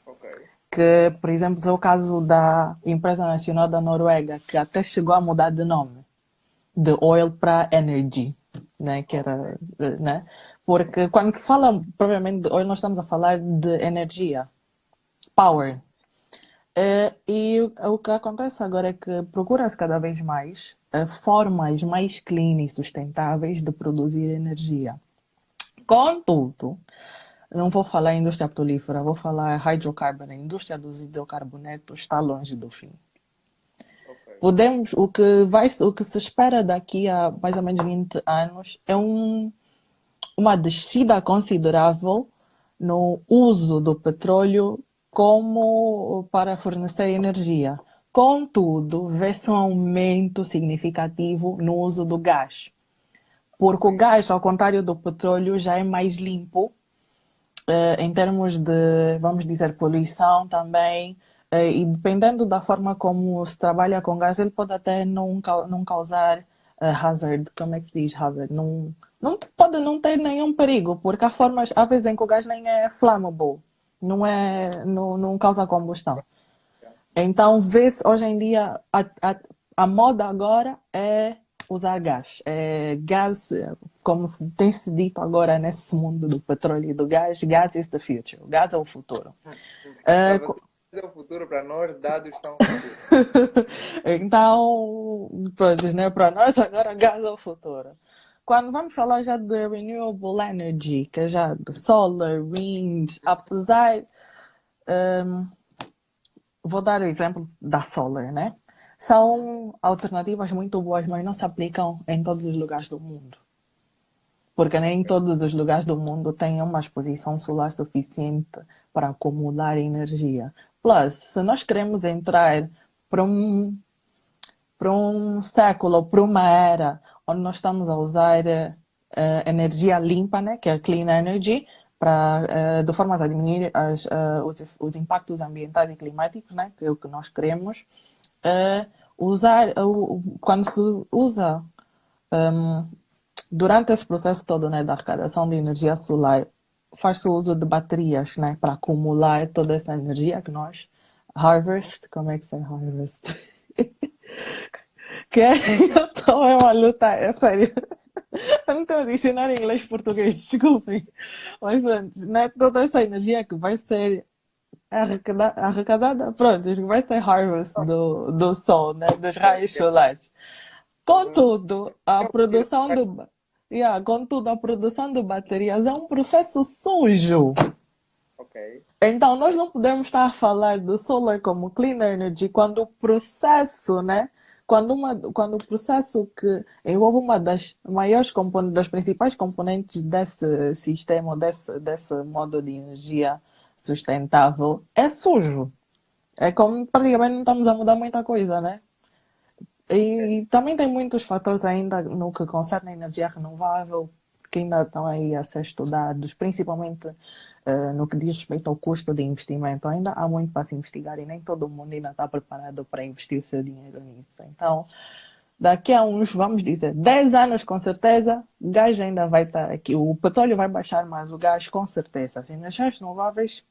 Ok. Que, por exemplo, é o caso da Empresa Nacional da Noruega, que até chegou a mudar de nome, de oil para energy, né? Que Ok. era, né? Porque quando se fala propriamente de oil, nós estamos a falar de energia, power. E o que acontece agora é que procura-se cada vez mais formas mais clean e sustentáveis de produzir energia. Contudo, não vou falar em indústria petrolífera, vou falar hydrocarbon. A indústria dos hidrocarbonetos está longe do fim. Ok. Podemos, o que se espera daqui a mais ou menos 20 anos é uma descida considerável no uso do petróleo como para fornecer energia. Contudo, vê-se um aumento significativo no uso do gás. Porque o gás, ao contrário do petróleo, já é mais limpo em termos de, vamos dizer, poluição também, e dependendo da forma como se trabalha com gás, ele pode até não causar hazard, como é que se diz hazard? Não pode não ter nenhum perigo, porque há formas, há vezes em que o gás nem é flammable, não causa combustão. Então, vê-se hoje em dia, a moda agora é usar gás. É, gás, como tem se dito agora nesse mundo do petróleo e do gás, gas is the future. O gás é o futuro. Para É, vocês é o futuro, para nós, dados são o futuro. então, pronto, né, para nós agora gás é o futuro. Quando vamos falar já de renewable energy, que é já de solar, wind, apesar vou dar o exemplo da Solar, né? Uhum. São alternativas muito boas, mas não se aplicam em todos os lugares do mundo. Porque nem todos os lugares do mundo têm uma exposição solar suficiente para acumular energia. Plus, se nós queremos entrar para para um século, para uma era onde nós estamos a usar energia limpa, né, que é a clean energy, de forma a diminuir os impactos ambientais e climáticos, né, que é o que nós queremos. Quando se usa durante esse processo todo, né, da arrecadação de energia solar, faz-se o uso de baterias, né, para acumular toda essa energia que nós harvest, como é que se é harvest? Que é, eu estou a lutar, é sério. Eu não tenho dicionário em inglês e português, desculpem. Mas pronto, né, toda essa energia que vai ser arrecadada, pronto, que vai ser harvest do sol, né, dos raios solares. Uhum. Contudo, a Eu prefiro. produção contudo, a produção de baterias é um processo sujo. Ok. Então, nós não podemos estar a falar do solar como clean energy quando o processo, né? Quando o processo que envolve uma das maiores componentes, das principais componentes desse sistema, desse modo de energia sustentável, é sujo. É como praticamente não estamos a mudar muita coisa, né? É. E também tem muitos fatores ainda no que concerne a energia renovável que ainda estão aí a ser estudados, principalmente no que diz respeito ao custo de investimento. Ainda há muito para se investigar e nem todo mundo ainda está preparado para investir o seu dinheiro nisso. Então, daqui a uns, vamos dizer, 10 anos com certeza, o gás ainda vai estar aqui. O petróleo vai baixar, mas o gás com certeza. As energias renováveis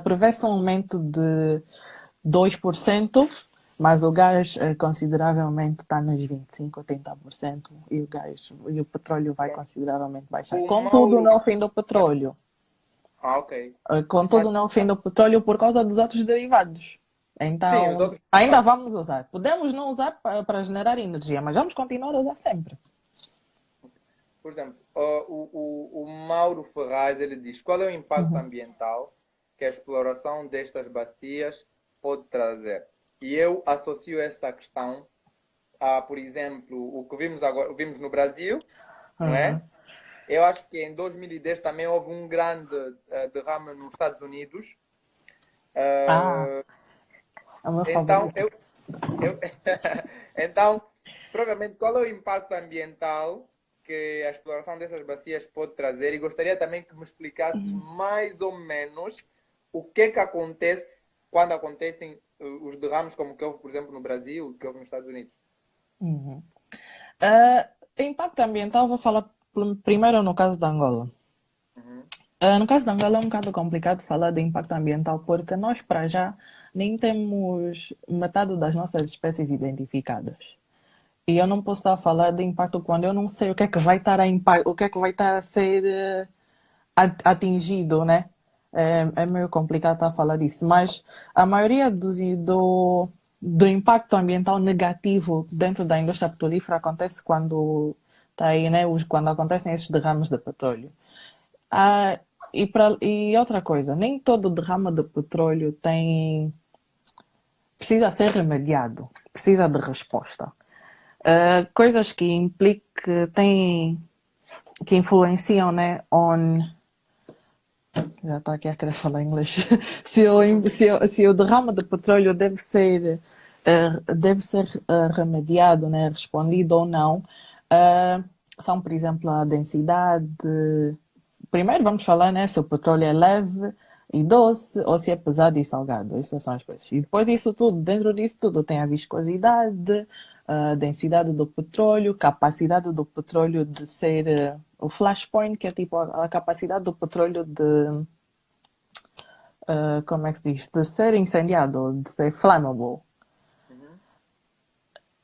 prevê-se um aumento de 2%, mas o gás consideravelmente está nos 25%, 30% e o petróleo vai Pronto. consideravelmente baixar. O Contudo, Mauro. não é o fim do petróleo. Ok. Mas, Contudo, não é o fim do petróleo por causa dos outros derivados. sim, os Então, outros ainda derivados. vamos usar. Podemos não usar para generar energia, mas vamos continuar a usar sempre. Por exemplo, o Mauro Ferraz ele diz qual é o impacto Uhum. ambiental que a exploração destas bacias pode trazer. E eu associo essa questão a, por exemplo, o que vimos agora, vimos no Brasil, não Uhum. é? Eu acho que em 2010 também houve um grande derrame nos Estados Unidos. Ah, Uh, é o meu então, favorito. eu então, provavelmente, qual é o impacto ambiental que a exploração dessas bacias pode trazer? E gostaria também que me explicasses mais ou menos o que é que acontece quando acontecem os derrames, como que houve, por exemplo, no Brasil, que houve nos Estados Unidos. Uhum. Impacto ambiental, vou falar primeiro no caso da Angola. Uhum. No caso da Angola é um bocado complicado falar de impacto ambiental porque nós, para já, nem temos metade das nossas espécies identificadas. E eu não posso estar a falar de impacto quando eu não sei o que é que vai estar o que é que vai estar a ser atingido, né? É meio complicado estar a falar disso, mas a maioria do impacto ambiental negativo dentro da indústria petrolífera acontece quando tá aí, né? Quando acontecem esses derrames de petróleo. Ah, e outra coisa, nem todo derrame de petróleo precisa ser remediado, precisa de resposta. Coisas que que influenciam, né, já estou aqui a querer falar inglês, se o derrame de petróleo deve ser remediado, né, respondido ou não, são, por exemplo, a densidade. Primeiro vamos falar, né, se o petróleo é leve e doce ou se é pesado e salgado. Essas são as coisas. E depois disso tudo, dentro disso tudo, tem a viscosidade, a densidade do petróleo, capacidade do petróleo de ser o flashpoint, que é tipo a capacidade do petróleo como é que se diz? De ser incendiado, de ser flammable. Uhum.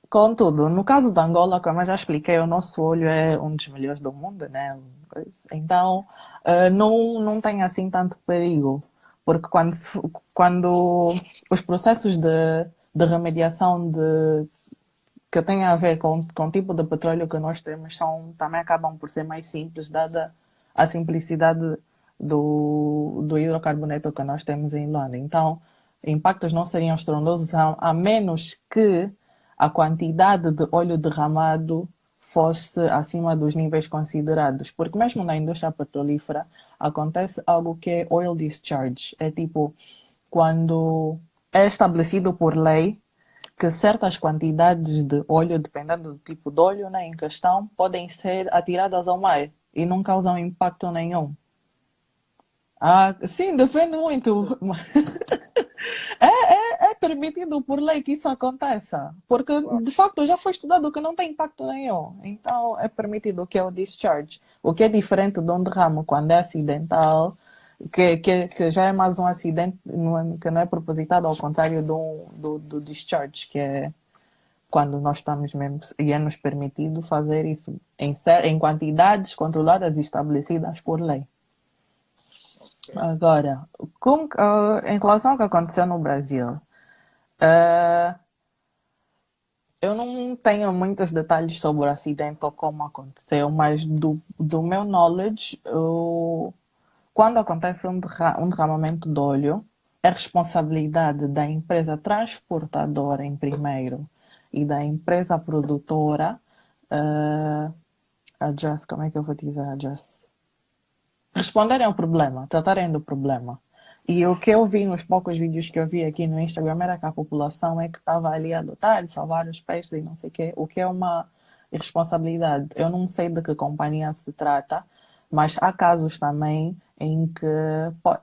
Contudo, no caso da Angola, como eu já expliquei, o nosso olho é um dos melhores do mundo, né? Então, não tem assim tanto perigo, porque quando os processos de remediação que têm a ver com o tipo de petróleo que nós temos também acabam por ser mais simples, dada a simplicidade do hidrocarboneto que nós temos em Luanda. Então, impactos não seriam estrondosos a menos que a quantidade de óleo derramado fosse acima dos níveis considerados. Porque mesmo na indústria petrolífera acontece algo que é oil discharge. É tipo, quando é estabelecido por lei que certas quantidades de óleo, dependendo do tipo de óleo, né, em questão, podem ser atiradas ao mar e não causam impacto nenhum. Ah, sim, depende muito. É permitido por lei que isso aconteça. Porque, Uau. de facto, já foi estudado que não tem impacto nenhum. Então, é permitido que é o discharge. O que é diferente de um derrame quando é acidental, que já é mais um acidente que não é propositado, ao contrário do discharge, que é quando nós estamos mesmo, e é-nos permitido fazer isso em quantidades controladas e estabelecidas por lei. Ok. Agora, em relação ao que aconteceu no Brasil, ah, eu não tenho muitos detalhes sobre o acidente ou como aconteceu, mas do meu knowledge, quando acontece um derramamento de óleo, é responsabilidade da empresa transportadora em primeiro e da empresa produtora, uh, como é que eu vou dizer adjust? Responderem ao problema, tratarem do problema. E o que eu vi nos poucos vídeos que eu vi aqui no Instagram era que a população é que estava ali a lutar de salvar os peixes e não sei o quê, o que é uma irresponsabilidade. Eu não sei de que companhia se trata, mas há casos também em que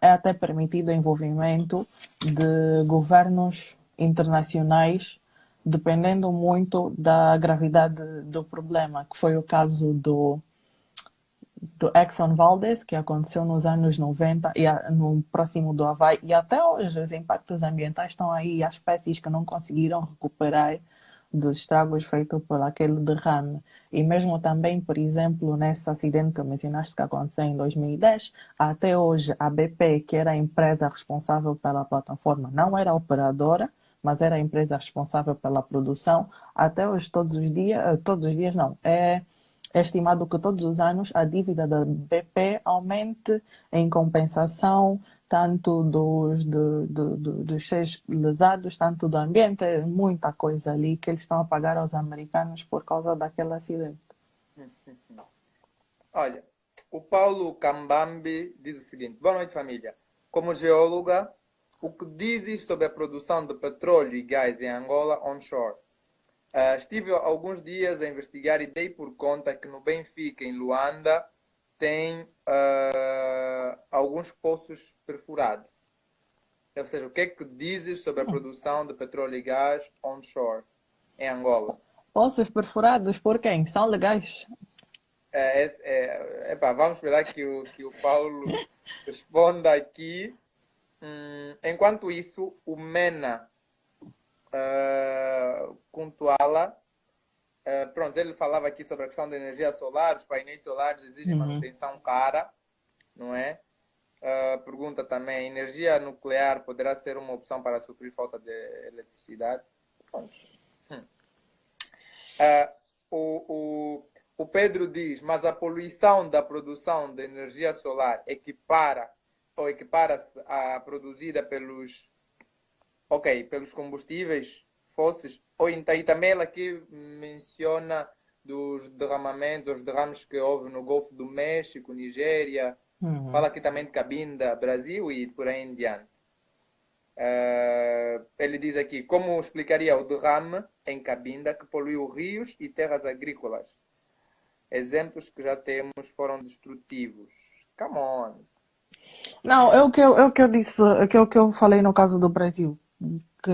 é até permitido o envolvimento de governos internacionais, dependendo muito da gravidade do problema, que foi o caso do Exxon Valdez, que aconteceu nos anos 90 e no próximo do Havaí, e até hoje os impactos ambientais estão aí, e há espécies que não conseguiram recuperar dos estragos feitos por aquele derrame. E mesmo também, por exemplo, nesse acidente que mencionaste que aconteceu em 2010, até hoje a BP, que era a empresa responsável pela plataforma, não era a operadora, mas era a empresa responsável pela produção, até hoje todos os dias não, é estimado que todos os anos a dívida da BP aumente em compensação tanto dos seres lesados, tanto do ambiente, muita coisa ali que eles estão a pagar aos americanos por causa daquele acidente. Olha, o Paulo Cambambi diz o seguinte: boa noite, família. Como geóloga, o que dizes sobre a produção de petróleo e gás em Angola onshore? Estive alguns dias a investigar e dei por conta que no Benfica, em Luanda, tem alguns poços perfurados. Ou seja, o que é que dizes sobre a produção de petróleo e gás onshore em Angola? Poços perfurados por quem? São legais? Epá, vamos esperar que o Paulo responda aqui. Enquanto isso, o MENA Kuntuala, pronto, ele falava aqui sobre a questão da energia solar, os painéis solares exigem Uhum. manutenção cara, não é? Pergunta também, a energia nuclear poderá ser uma opção para suprir falta de eletricidade? Pronto. Ah, o Pedro diz, mas a poluição da produção de energia solar equipara-se à produzida pelos combustíveis fósseis, e também ela aqui menciona dos derramamentos, os derrames que houve no Golfo do México, Nigéria, fala Uhum. aqui também de Cabinda, Brasil e por aí em diante. Ele diz aqui, como explicaria o derrame em Cabinda que poluiu rios e terras agrícolas? Exemplos que já temos foram destrutivos. Come on. Não, é o que eu disse, é o que eu falei no caso do Brasil, que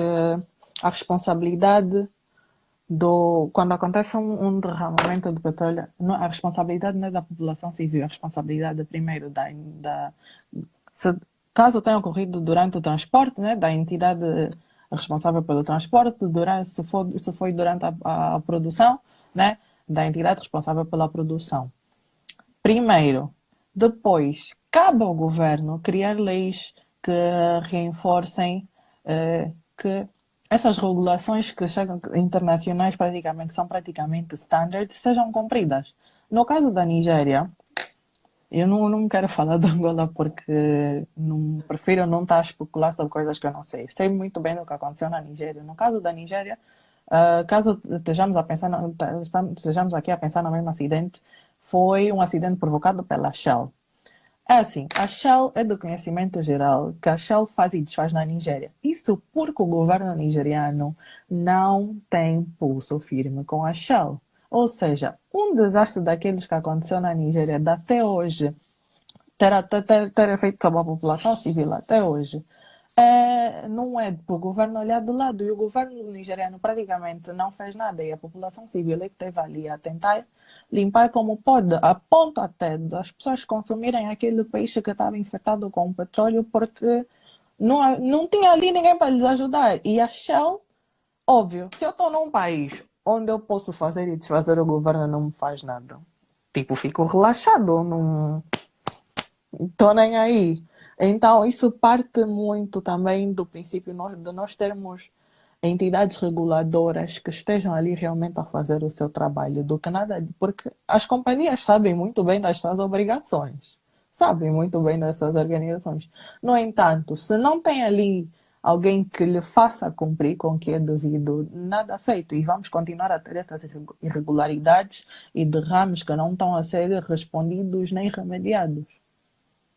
a responsabilidade quando acontece um derramamento de petróleo, a responsabilidade não é da população civil, a responsabilidade primeiro se, caso tenha ocorrido durante o transporte, né, da entidade responsável pelo transporte, se foi durante a produção, né, da entidade responsável pela produção. Primeiro. Depois, cabe ao governo criar leis que reforcem que essas regulações que chegam internacionais praticamente são praticamente standards sejam cumpridas. No caso da Nigéria, eu não quero falar de Angola porque prefiro não estar a especular sobre coisas que eu não sei. Sei muito bem o que aconteceu na Nigéria. No caso da Nigéria, caso estejamos aqui a pensar no mesmo acidente, foi um acidente provocado pela Shell. É assim, a Shell é do conhecimento geral que a Shell faz e desfaz na Nigéria. Isso porque o governo nigeriano não tem pulso firme com a Shell. Ou seja, um desastre daqueles que aconteceu na Nigéria até hoje ter efeito sobre a população civil até hoje. Não é para o governo olhar de lado e o governo nigeriano praticamente não fez nada e a população civil é que esteve ali a tentar limpar como pode, a ponto até das pessoas consumirem aquele peixe que estava infectado com petróleo porque não tinha ali ninguém para lhes ajudar. E a Shell, óbvio, se eu estou num país onde eu posso fazer e desfazer, o governo não me faz nada. Tipo, fico relaxado, não estou nem aí. Então, isso parte muito também do princípio de nós termos entidades reguladoras que estejam ali realmente a fazer o seu trabalho, do que nada, porque as companhias sabem muito bem das suas obrigações, sabem muito bem das suas organizações. No entanto, se não tem ali alguém que lhe faça cumprir com o que é devido, nada feito. E vamos continuar a ter essas irregularidades e derrames que não estão a ser respondidos nem remediados.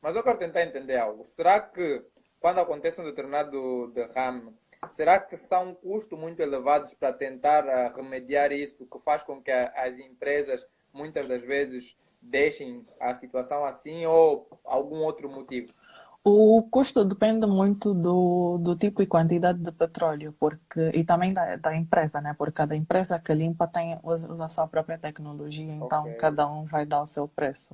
Mas eu quero tentar entender algo. Será que quando acontece um determinado derrame, será que são custos muito elevados para tentar remediar isso, que faz com que as empresas muitas das vezes deixem a situação assim ou algum outro motivo? O custo depende muito do tipo e quantidade de petróleo, e também da empresa, né? Porque cada empresa que limpa usa a sua própria tecnologia, Ok. então cada um vai dar o seu preço.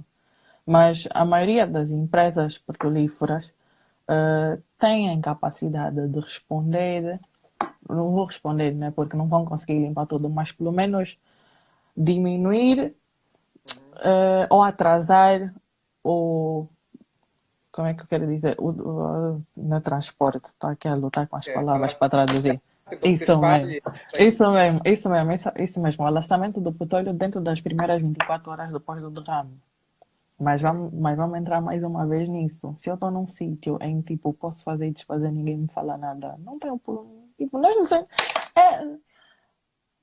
Mas a maioria das empresas petrolíferas têm capacidade de responder, não vou responder, né? Porque não vão conseguir limpar tudo, mas pelo menos diminuir Uhum. ou atrasar o como é que eu quero dizer? No transporte. Estou aqui a lutar com as É, palavras para traduzir. que se Isso mesmo. espalhe. Isso mesmo, isso mesmo, isso mesmo. O alastamento do petróleo dentro das primeiras 24 horas depois do derrame. Mas vamos entrar mais uma vez nisso. Se eu estou num sítio em tipo posso fazer e desfazer, ninguém me fala nada, não tenho problema. Tipo, nós não sei.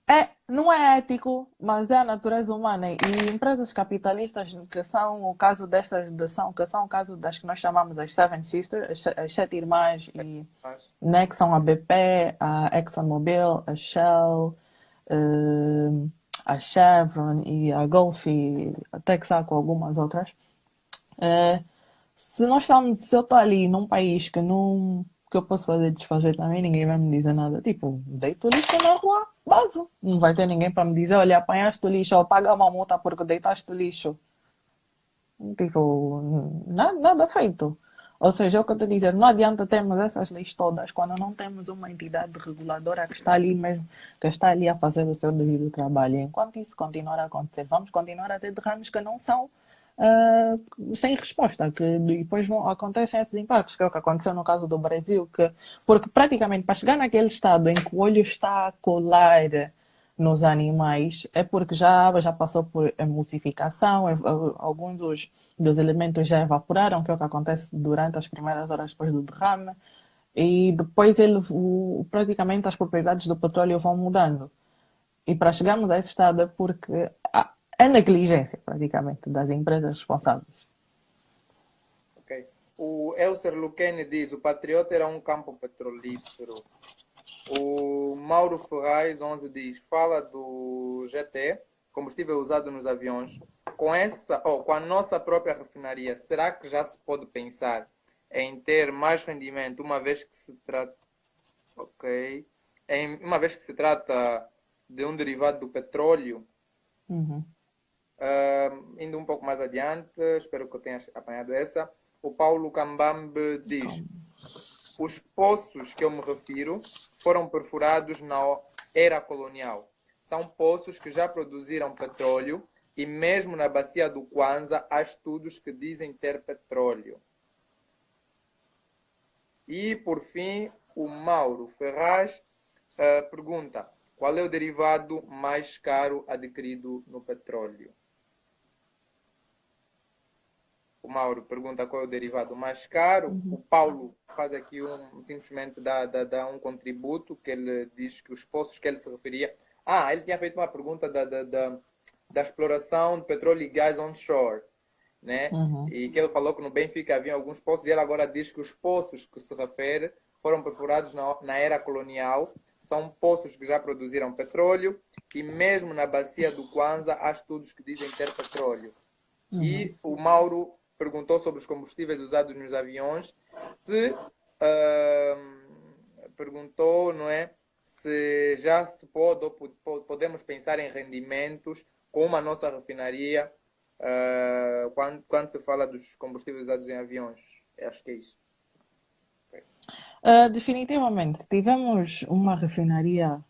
É, não é ético, mas é a natureza humana. E empresas capitalistas que são o caso que são o caso das que nós chamamos as Seven Sisters, as sete irmãs, e Mas, né, que são a BP, a ExxonMobil, a Shell, a Chevron e a Gulf e a Texaco, algumas outras. Eh, se eu estou ali num país que eu posso fazer desfazer também, ninguém vai me dizer nada. Tipo, deito o lixo na rua, vaso. Não vai ter ninguém para me dizer, olha, apanhaste o lixo ou paga uma multa porque deitaste o lixo. Tipo, nada feito. Ou seja, é o que eu estou a dizer, não adianta termos essas leis todas quando não temos uma entidade reguladora que está ali mesmo, que está ali a fazer o seu devido trabalho. Enquanto isso continuar a acontecer, vamos continuar a ter derrames que não são sem resposta, que depois acontecem esses impactos, que é o que aconteceu no caso do Brasil, porque praticamente para chegar naquele estado em que o olho está a colar nos animais, é porque já passou por emulsificação, alguns dos elementos já evaporaram, que é o que acontece durante as primeiras horas depois do derrame, e depois praticamente as propriedades do petróleo vão mudando. E para chegarmos a esse estado é porque é negligência, praticamente, das empresas responsáveis. ok. O Elser Lucchini diz: o Patriota era um campo petrolífero. O Mauro Ferraz, 11, diz: fala do GT, combustível usado nos aviões. Com a nossa própria refinaria, será que já se pode pensar em ter mais rendimento, uma vez que se trata, ok, uma vez que se trata de um derivado do petróleo? Uhum. Indo um pouco mais adiante, espero que eu tenha apanhado essa. O Paulo Cambambe diz: Então, os poços que eu me refiro foram perfurados na era colonial. São poços que já produziram petróleo e mesmo na bacia do Kwanza há estudos que dizem ter petróleo. E, por fim, o Mauro Ferraz pergunta: qual é o derivado mais caro adquirido no petróleo? O Mauro pergunta qual é o derivado mais caro. O uhum. Paulo faz aqui simplesmente dá um contributo, que ele diz que os poços que ele se referia. Ele tinha feito uma pergunta da exploração de petróleo e gás onshore, né? Uhum. E que ele falou que no Benfica havia alguns poços, e ele agora diz que os poços que se refere foram perfurados na era colonial. São poços que já produziram petróleo e mesmo na bacia do Kwanza há estudos que dizem ter petróleo. Uhum. E o Mauro perguntou sobre os combustíveis usados nos aviões, se perguntou, não é, se já se pode ou podemos pensar em rendimentos com a nossa refinaria quando se fala dos combustíveis usados em aviões. Acho que é isso. Definitivamente, se tivermos uma refinaria